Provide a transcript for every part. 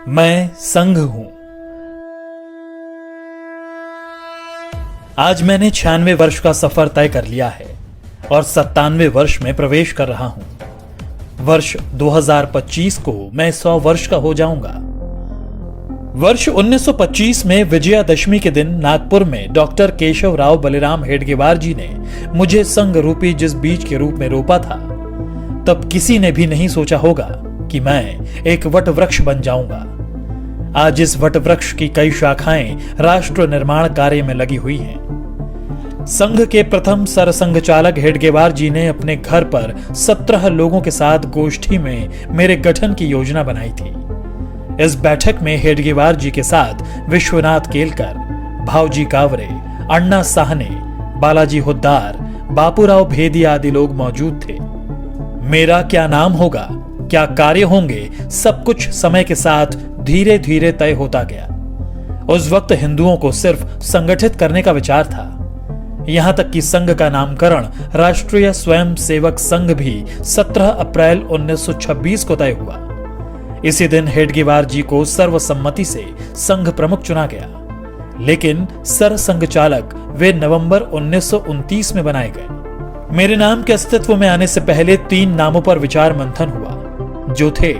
मैं संघ हूं। आज मैंने 96 वर्ष का सफर तय कर लिया है और 97 वर्ष में प्रवेश कर रहा हूं। वर्ष 2025 को मैं 100 वर्ष का हो जाऊंगा। वर्ष 1925 में विजयादशमी के दिन नागपुर में डॉक्टर केशव राव बलिराम हेडगेवार जी ने मुझे संघ रूपी जिस बीज के रूप में रोपा था, तब किसी ने भी नहीं सोचा होगा कि मैं एक वट वृक्ष बन जाऊंगा। आज इस वट वृक्ष की कई शाखाएं राष्ट्र निर्माण कार्य में लगी हुई हैं। संघ के प्रथम सरसंघ चालक हेडगेवार जी ने अपने घर पर 17 लोगों के साथ गोष्ठी में मेरे गठन की योजना बनाई थी। इस बैठक में हेडगेवार जी के साथ विश्वनाथ केलकर, भावजी कावरे, अण्णा साहने, बालाजी हुद्दार, बापूराव भेदी आदि लोग मौजूद थे। मेरा क्या नाम होगा, क्या कार्य होंगे, सब कुछ समय के साथ धीरे धीरे तय होता गया। उस वक्त हिंदुओं को सिर्फ संगठित करने का विचार था। यहां तक कि संघ का नामकरण राष्ट्रीय स्वयंसेवक संघ भी 17 अप्रैल 1926 को तय हुआ। इसी दिन हेडगेवार जी को सर्वसम्मति से संघ प्रमुख चुना गया, लेकिन सरसंघ चालक वे नवंबर 1929 में बनाए गए। मेरे नाम के अस्तित्व में आने से पहले 3 नामों पर विचार मंथन हुआ, जो थे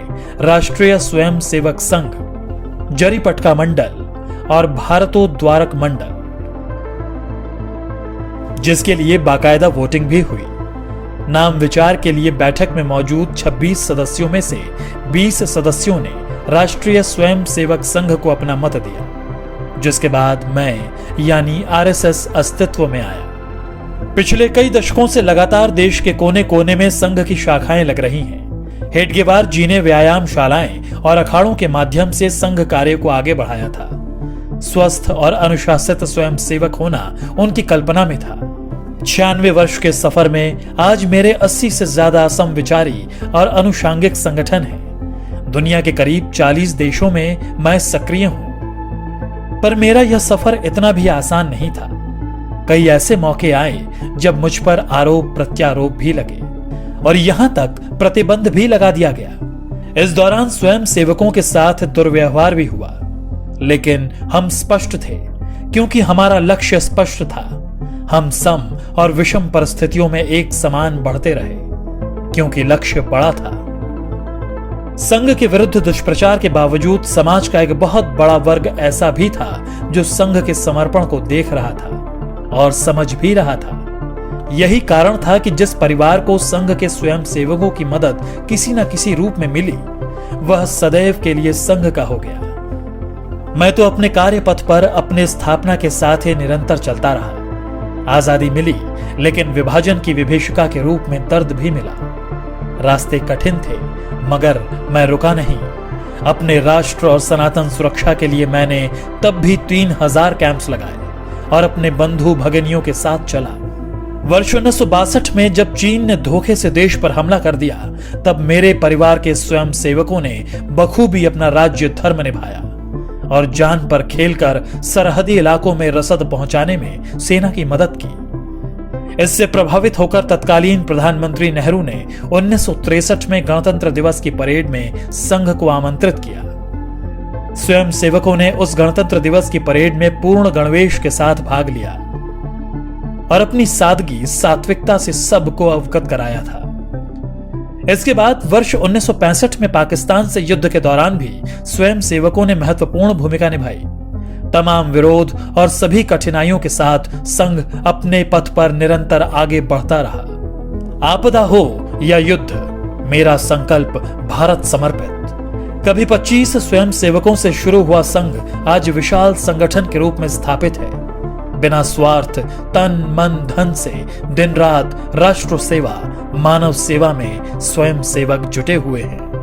राष्ट्रीय स्वयंसेवक संघ, जरीपटका मंडल और भारतोद्वारक मंडल, जिसके लिए बाकायदा वोटिंग भी हुई। नाम विचार के लिए बैठक में मौजूद 26 सदस्यों में से 20 सदस्यों ने राष्ट्रीय स्वयंसेवक संघ को अपना मत दिया, जिसके बाद मैं यानी आरएसएस अस्तित्व में आया। पिछले कई दशकों से लगातार देश के कोने कोने में संघ की शाखाएं लग रही हैं। हेडगेवार जी ने व्यायामशालाएं और अखाड़ों के माध्यम से संघ कार्य को आगे बढ़ाया था। स्वस्थ और अनुशासित स्वयंसेवक होना उनकी कल्पना में था। 96 वर्ष के सफर में आज मेरे 80 से ज्यादा समविचारी और अनुषांगिक संगठन हैं। दुनिया के करीब 40 देशों में मैं सक्रिय हूं। पर मेरा यह सफर इतना भी आसान नहीं था। कई ऐसे मौके आए जब मुझ पर आरोप प्रत्यारोप भी लगे और यहां तक प्रतिबंध भी लगा दिया गया। इस दौरान स्वयं सेवकों के साथ दुर्व्यवहार भी हुआ, लेकिन हम स्पष्ट थे क्योंकि हमारा लक्ष्य स्पष्ट था। हम सम और विषम परिस्थितियों में एक समान बढ़ते रहे क्योंकि लक्ष्य बड़ा था। संघ के विरुद्ध दुष्प्रचार के बावजूद समाज का एक बहुत बड़ा वर्ग ऐसा भी था जो संघ के समर्पण को देख रहा था और समझ भी रहा था। यही कारण था कि जिस परिवार को संघ के स्वयंसेवकों की मदद किसी न किसी रूप में मिली, वह सदैव के लिए संघ का हो गया। मैं तो अपने कार्य पथ पर अपने स्थापना के साथ ही निरंतर चलता रहा। आजादी मिली, लेकिन विभाजन की विभीषिका के रूप में दर्द भी मिला। रास्ते कठिन थे, मगर मैं रुका नहीं। अपने राष्ट्र और सनातन सुरक्षा के लिए मैंने तब भी 3000 कैंप्स लगाए और अपने बंधु भगिनियों के साथ चला। वर्ष 1962 में जब चीन ने धोखे से देश पर हमला कर दिया, तब मेरे परिवार के स्वयंसेवकों ने बखूबी अपना राज्य धर्म निभाया और जान पर खेलकर सरहदी इलाकों में रसद पहुंचाने में सेना की मदद की। इससे प्रभावित होकर तत्कालीन प्रधानमंत्री नेहरू ने 1963 में गणतंत्र दिवस की परेड में संघ को आमंत्रित किया। स्वयंसेवकों ने उस गणतंत्र दिवस की परेड में पूर्ण गणवेश के साथ भाग लिया और अपनी सादगी सात्विकता से सबको अवगत कराया था। इसके बाद वर्ष 1965 में पाकिस्तान से युद्ध के दौरान भी स्वयंसेवकों ने महत्वपूर्ण भूमिका निभाई। तमाम विरोध और सभी कठिनाइयों के साथ संघ अपने पथ पर निरंतर आगे बढ़ता रहा। आपदा हो या युद्ध, मेरा संकल्प भारत समर्पित। कभी 25 स्वयंसेवकों से शुरू हुआ संघ आज विशाल संगठन के रूप में स्थापित है। बिना स्वार्थ, तन मन धन से दिन रात राष्ट्र सेवा, मानव सेवा में स्वयं सेवक जुटे हुए हैं।